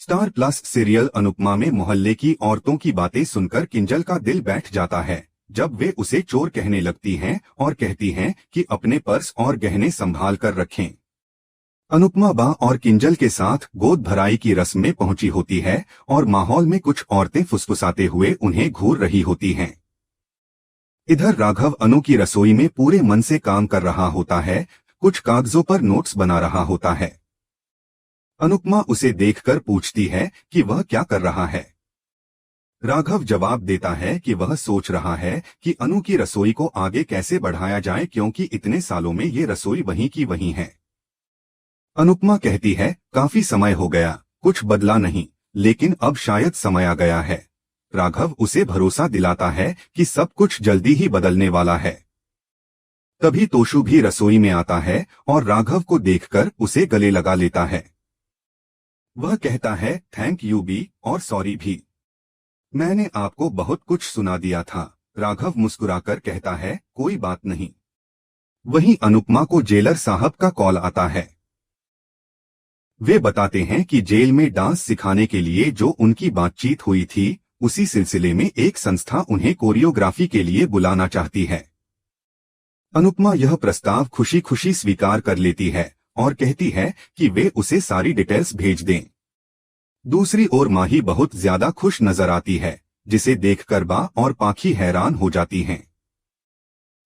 Star plus serial Anupama में मोहल्ले की औरतों की बातें सुनकर किंजल का दिल बैठ जाता है जब वे उसे चोर कहने लगती हैं और कहती हैं कि अपने पर्स और गहने संभाल कर रखें। अनुपमा बा और किंजल के साथ गोद भराई की रस्म में पहुंची होती है और माहौल में कुछ औरतें फुसफुसाते हुए उन्हें घूर रही होती हैं। इधर राघव अनु की रसोई में पूरे मन से काम कर रहा होता है, कुछ कागजों पर नोट्स बना रहा होता है। अनुपमा उसे देखकर पूछती है कि वह क्या कर रहा है। राघव जवाब देता है कि वह सोच रहा है कि अनु की रसोई को आगे कैसे बढ़ाया जाए क्योंकि इतने सालों में ये रसोई वहीं की वहीं है। अनुपमा कहती है, काफी समय हो गया, कुछ बदला नहीं, लेकिन अब शायद समय आ गया है। राघव उसे भरोसा दिलाता है कि सब कुछ जल्दी ही बदलने वाला है। तभी तोशु भी रसोई में आता है और राघव को देखकर उसे गले लगा लेता है। वह कहता है, थैंक यू बी और सॉरी भी, मैंने आपको बहुत कुछ सुना दिया था। राघव मुस्कुराकर कहता है, कोई बात नहीं। वहीं अनुपमा को जेलर साहब का कॉल आता है। वे बताते हैं कि जेल में डांस सिखाने के लिए जो उनकी बातचीत हुई थी, उसी सिलसिले में एक संस्था उन्हें कोरियोग्राफी के लिए बुलाना चाहती है। अनुपमा यह प्रस्ताव खुशी खुशी स्वीकार कर लेती है और कहती है कि वे उसे सारी डिटेल्स भेज दें। दूसरी ओर माही बहुत ज्यादा खुश नजर आती है, जिसे देखकर बा और पाखी हैरान हो जाती हैं।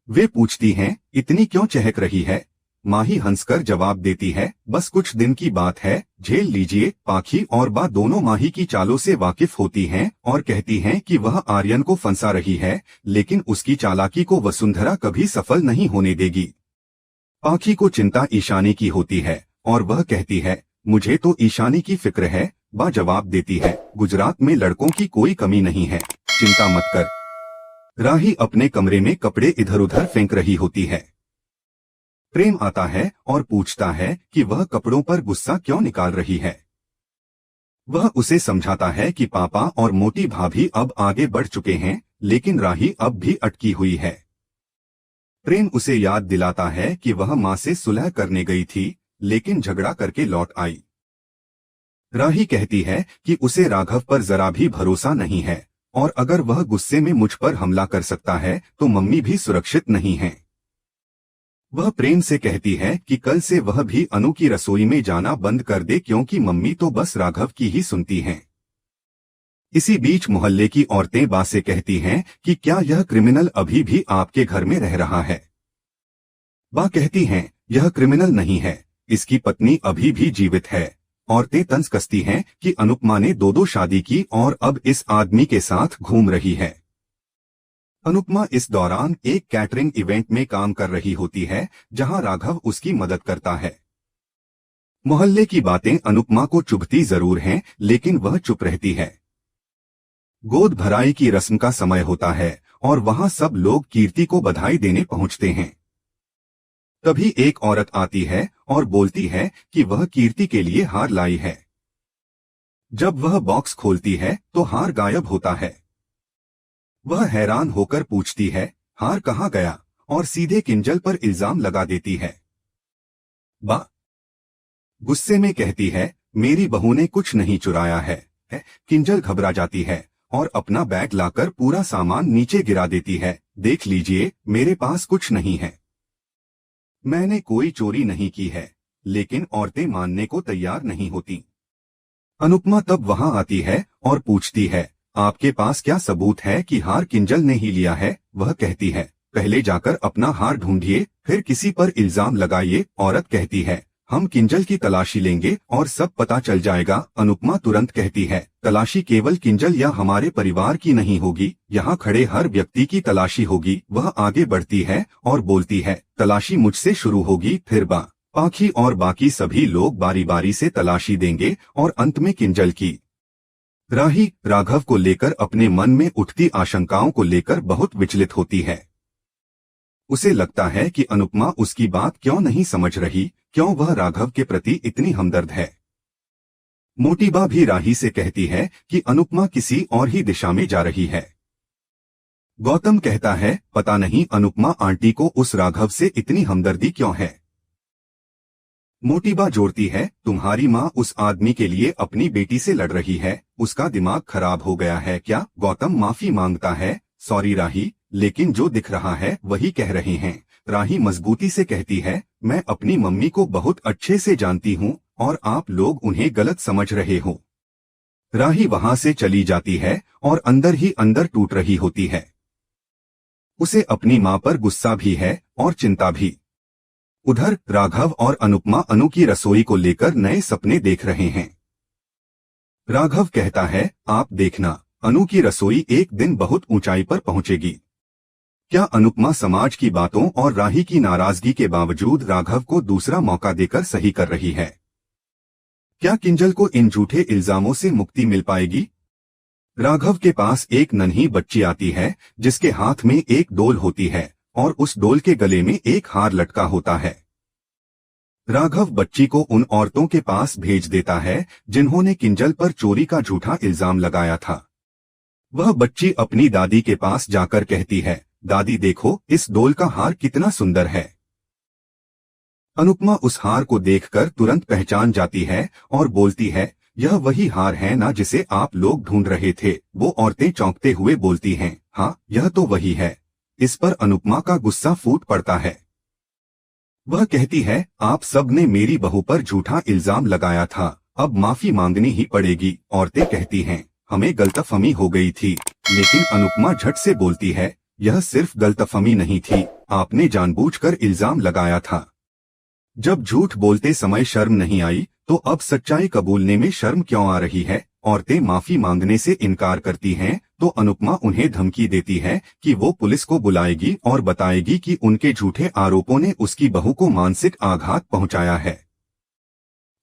वे पूछती हैं, इतनी क्यों चहक रही है? माही हंसकर जवाब देती है, बस कुछ दिन की बात है, झेल लीजिए। पाखी और बा दोनों माही की चालों से वाकिफ होती हैं और कहती हैं कि वह आर्यन को फंसा रही है, लेकिन उसकी चालाकी को वसुंधरा कभी सफल नहीं होने देगी। पाखी को चिंता ईशानी की होती है और वह कहती है, मुझे तो ईशानी की फिक्र है। बा जवाब देती है, गुजरात में लड़कों की कोई कमी नहीं है, चिंता मत कर। राही अपने कमरे में कपड़े इधर उधर फेंक रही होती है। प्रेम आता है और पूछता है कि वह कपड़ों पर गुस्सा क्यों निकाल रही है। वह उसे समझाता है कि पापा और मोटी भाभी अब आगे बढ़ चुके हैं, लेकिन राही अब भी अटकी हुई है। प्रेम उसे याद दिलाता है कि वह मां से सुलह करने गई थी, लेकिन झगड़ा करके लौट आई। राही कहती है कि उसे राघव पर जरा भी भरोसा नहीं है और अगर वह गुस्से में मुझ पर हमला कर सकता है तो मम्मी भी सुरक्षित नहीं है। वह प्रेम से कहती है कि कल से वह भी अनु की रसोई में जाना बंद कर दे क्योंकि मम्मी तो बस राघव की ही सुनती हैं। इसी बीच मोहल्ले की औरतें बा से कहती हैं कि क्या यह क्रिमिनल अभी भी आपके घर में रह रहा है? बा कहती हैं, यह क्रिमिनल नहीं है, इसकी पत्नी अभी भी जीवित है। औरतें तंज कसती हैं कि अनुपमा ने दो शादी की और अब इस आदमी के साथ घूम रही है। अनुपमा इस दौरान एक कैटरिंग इवेंट में काम कर रही होती है, जहां राघव उसकी मदद करता है। मोहल्ले की बातें अनुपमा को चुभती जरूर हैं, लेकिन वह चुप रहती है। गोद भराई की रस्म का समय होता है और वहां सब लोग कीर्ति को बधाई देने पहुंचते हैं। तभी एक औरत आती है और बोलती है कि वह कीर्ति के लिए हार लाई है। जब वह बॉक्स खोलती है तो हार गायब होता है। वह हैरान होकर पूछती है, हार कहाँ गया, और सीधे किंजल पर इल्जाम लगा देती है। बा गुस्से में कहती है, मेरी बहू ने कुछ नहीं चुराया है। किंजल घबरा जाती है और अपना बैग लाकर पूरा सामान नीचे गिरा देती है। देख लीजिए, मेरे पास कुछ नहीं है, मैंने कोई चोरी नहीं की है। लेकिन औरतें मानने को तैयार नहीं होती। अनुपमा तब वहां आती है और पूछती है, आपके पास क्या सबूत है कि हार किंजल ने ही लिया है? वह कहती है, पहले जाकर अपना हार ढूंढिए, फिर किसी पर इल्जाम लगाइए। औरत कहती है, हम किंजल की तलाशी लेंगे और सब पता चल जाएगा। अनुपमा तुरंत कहती है, तलाशी केवल किंजल या हमारे परिवार की नहीं होगी, यहाँ खड़े हर व्यक्ति की तलाशी होगी। वह आगे बढ़ती है और बोलती है, तलाशी मुझसे शुरू होगी, फिर बा, पाखी और बाकी सभी लोग बारी बारी से तलाशी देंगे और अंत में किंजल की। राही राघव को लेकर अपने मन में उठती आशंकाओं को लेकर बहुत विचलित होती है। उसे लगता है कि अनुपमा उसकी बात क्यों नहीं समझ रही, क्यों वह राघव के प्रति इतनी हमदर्द है। मोटी बा भी राही से कहती है कि अनुपमा किसी और ही दिशा में जा रही है। गौतम कहता है, पता नहीं अनुपमा आंटी को उस राघव से इतनी हमदर्दी क्यों है। मोटीबा जोड़ती है, तुम्हारी माँ उस आदमी के लिए अपनी बेटी से लड़ रही है, उसका दिमाग खराब हो गया है क्या? गौतम माफी मांगता है, सॉरी राही, लेकिन जो दिख रहा है वही कह रहे हैं। राही मजबूती से कहती है, मैं अपनी मम्मी को बहुत अच्छे से जानती हूँ और आप लोग उन्हें गलत समझ रहे हो। राही वहां से चली जाती है और अंदर ही अंदर टूट रही होती है। उसे अपनी माँ पर गुस्सा भी है और चिंता भी। उधर राघव और अनुपमा अनु की रसोई को लेकर नए सपने देख रहे हैं। राघव कहता है, आप देखना, अनु की रसोई एक दिन बहुत ऊंचाई पर पहुंचेगी। क्या अनुपमा समाज की बातों और राही की नाराजगी के बावजूद राघव को दूसरा मौका देकर सही कर रही है? क्या किंजल को इन झूठे इल्जामों से मुक्ति मिल पाएगी? राघव के पास एक नन्ही बच्ची आती है जिसके हाथ में एक डोल होती है और उस डोल के गले में एक हार लटका होता है। राघव बच्ची को उन औरतों के पास भेज देता है जिन्होंने किंजल पर चोरी का झूठा इल्जाम लगाया था। वह बच्ची अपनी दादी के पास जाकर कहती है, दादी देखो, इस डोल का हार कितना सुंदर है। अनुपमा उस हार को देखकर तुरंत पहचान जाती है और बोलती है, यह वही हार है ना जिसे आप लोग ढूंढ रहे थे। वो औरतें चौंकते हुए बोलती हैं, हाँ यह तो वही है। इस पर अनुपमा का गुस्सा फूट पड़ता है। वह कहती है, आप सब ने मेरी बहू पर झूठा इल्जाम लगाया था, अब माफी मांगनी ही पड़ेगी। औरतें कहती हैं, हमें गलतफहमी हो गई थी। लेकिन अनुपमा झट से बोलती है, यह सिर्फ गलतफहमी नहीं थी, आपने जानबूझकर इल्जाम लगाया था। जब झूठ बोलते समय शर्म नहीं आई तो अब सच्चाई कबूलने में शर्म क्यों आ रही है? औरतें माफी मांगने से इनकार करती हैं तो अनुपमा उन्हें धमकी देती है कि वो पुलिस को बुलाएगी और बताएगी कि उनके झूठे आरोपों ने उसकी बहू को मानसिक आघात पहुंचाया है।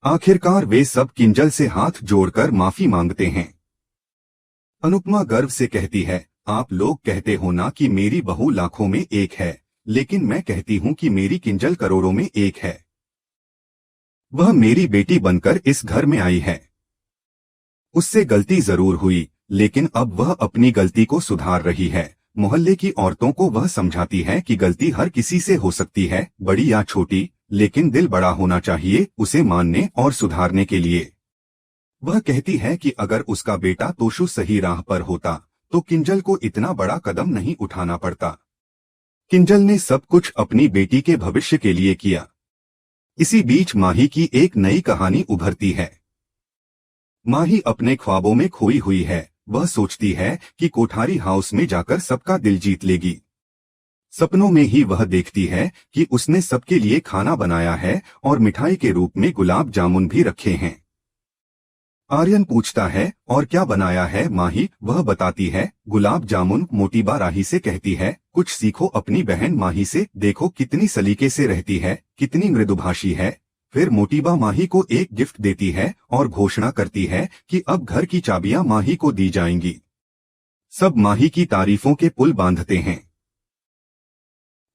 आखिरकार वे सब किंजल से हाथ जोड़कर माफी मांगते हैं। अनुपमा गर्व से कहती है, आप लोग कहते हो ना कि मेरी बहू लाखों में एक है, लेकिन मैं कहती हूँ कि मेरी किंजल करोड़ों में एक है। वह मेरी बेटी बनकर इस घर में आई है। उससे गलती जरूर हुई, लेकिन अब वह अपनी गलती को सुधार रही है। मोहल्ले की औरतों को वह समझाती है कि गलती हर किसी से हो सकती है, बड़ी या छोटी, लेकिन दिल बड़ा होना चाहिए उसे मानने और सुधारने के लिए। वह कहती है कि अगर उसका बेटा तोशु सही राह पर होता तो किंजल को इतना बड़ा कदम नहीं उठाना पड़ता। किंजल ने सब कुछ अपनी बेटी के भविष्य के लिए किया। इसी बीच माही की एक नई कहानी उभरती है। माही अपने ख्वाबों में खोई हुई है। वह सोचती है कि कोठारी हाउस में जाकर सबका दिल जीत लेगी। सपनों में ही वह देखती है कि उसने सबके लिए खाना बनाया है और मिठाई के रूप में गुलाब जामुन भी रखे हैं। आर्यन पूछता है, और क्या बनाया है माही? वह बताती है, गुलाब जामुन। मोटीबा राही से कहती है, कुछ सीखो अपनी बहन माही से, देखो कितनी सलीके से रहती है, कितनी मृदुभाषी है। फिर मोटीबा माही को एक गिफ्ट देती है और घोषणा करती है कि अब घर की चाबियां माही को दी जाएंगी। सब माही की तारीफों के पुल बांधते हैं।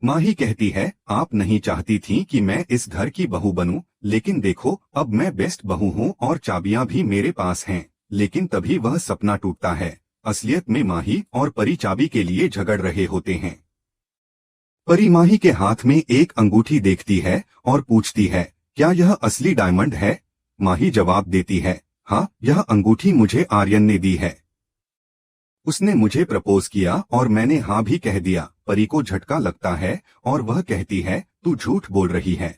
माही कहती है, आप नहीं चाहती थी कि मैं इस घर की बहू बनूं, लेकिन देखो अब मैं बेस्ट बहू हूं और चाबियां भी मेरे पास हैं। लेकिन तभी वह सपना टूटता है। असलियत में माही और परी चाबी के लिए झगड़ रहे होते हैं। परी माही के हाथ में एक अंगूठी देखती है और पूछती है, क्या यह असली डायमंड है? माही जवाब देती है, हाँ, यह अंगूठी मुझे आर्यन ने दी है। उसने मुझे प्रपोज किया और मैंने हाँ भी कह दिया। परी को झटका लगता है और वह कहती है, तू झूठ बोल रही है।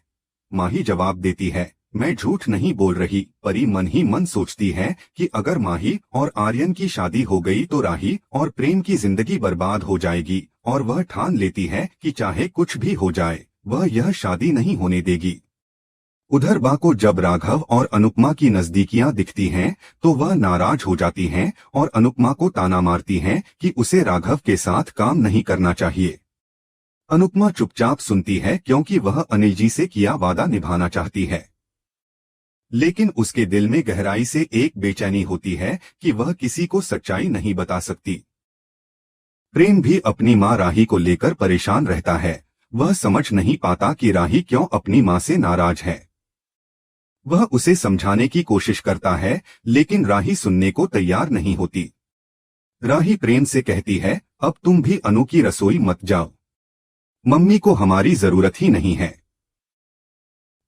माही जवाब देती है, मैं झूठ नहीं बोल रही। परी मन ही मन सोचती है कि अगर माही और आर्यन की शादी हो गई तो राही और प्रेम की जिंदगी बर्बाद हो जाएगी, और वह ठान लेती है कि चाहे कुछ भी हो जाए वह यह शादी नहीं होने देगी। उधर बा को जब राघव और अनुपमा की नजदीकियां दिखती हैं तो वह नाराज हो जाती हैं और अनुपमा को ताना मारती हैं कि उसे राघव के साथ काम नहीं करना चाहिए। अनुपमा चुपचाप सुनती है क्योंकि वह अनिल जी से किया वादा निभाना चाहती है, लेकिन उसके दिल में गहराई से एक बेचैनी होती है कि वह किसी को सच्चाई नहीं बता सकती। प्रेम भी अपनी मां राही को लेकर परेशान रहता है। वह समझ नहीं पाता कि राही क्यों अपनी मां से नाराज है। वह उसे समझाने की कोशिश करता है, लेकिन राही सुनने को तैयार नहीं होती। राही प्रेम से कहती है, अब तुम भी अनु की रसोई मत जाओ, मम्मी को हमारी जरूरत ही नहीं है।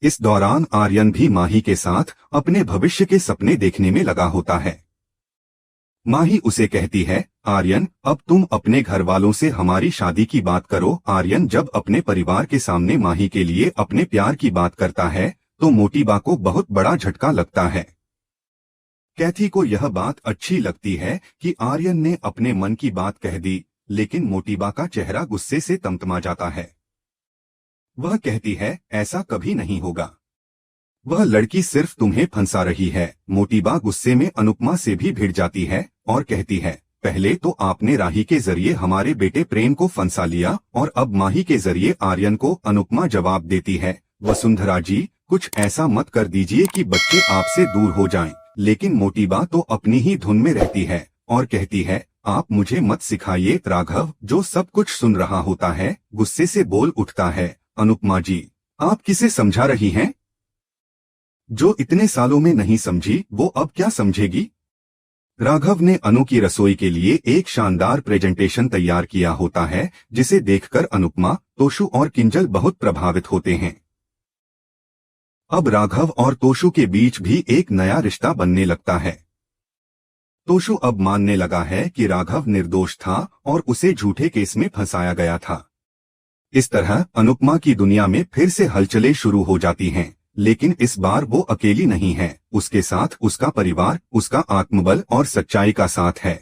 इस दौरान आर्यन भी माही के साथ अपने भविष्य के सपने देखने में लगा होता है। माही उसे कहती है, आर्यन अब तुम अपने घर वालों से हमारी शादी की बात करो। आर्यन जब अपने परिवार के सामने माही के लिए अपने प्यार की बात करता है तो मोटीबा को बहुत बड़ा झटका लगता है। कैथी को यह बात अच्छी लगती है कि आर्यन ने अपने मन की बात कह दी, लेकिन मोटीबा का चेहरा गुस्से से तमतमा जाता है। वह कहती है, ऐसा कभी नहीं होगा, वह लड़की सिर्फ तुम्हें फंसा रही है। मोटीबा गुस्से में अनुपमा से भी भिड़ जाती है और कहती है, पहले तो आपने राही के जरिए हमारे बेटे प्रेम को फंसा लिया और अब माही के जरिए आर्यन को। अनुपमा जवाब देती है, वसुंधरा जी कुछ ऐसा मत कर दीजिए कि बच्चे आपसे दूर हो जाएं। लेकिन मोटीबा तो अपनी ही धुन में रहती है और कहती है, आप मुझे मत सिखाइए। राघव जो सब कुछ सुन रहा होता है गुस्से से बोल उठता है, अनुपमा जी आप किसे समझा रही हैं? जो इतने सालों में नहीं समझी वो अब क्या समझेगी? राघव ने अनु की रसोई के लिए एक शानदार प्रेजेंटेशन तैयार किया होता है जिसे देखकर अनुपमा, तोशु और किंजल बहुत प्रभावित होते हैं। अब राघव और तोशु के बीच भी एक नया रिश्ता बनने लगता है। तोशु अब मानने लगा है कि राघव निर्दोष था और उसे झूठे केस में फंसाया गया था। इस तरह अनुपमा की दुनिया में फिर से हलचलें शुरू हो जाती हैं, लेकिन इस बार वो अकेली नहीं है, उसके साथ उसका परिवार, उसका आत्मबल और सच्चाई का साथ है।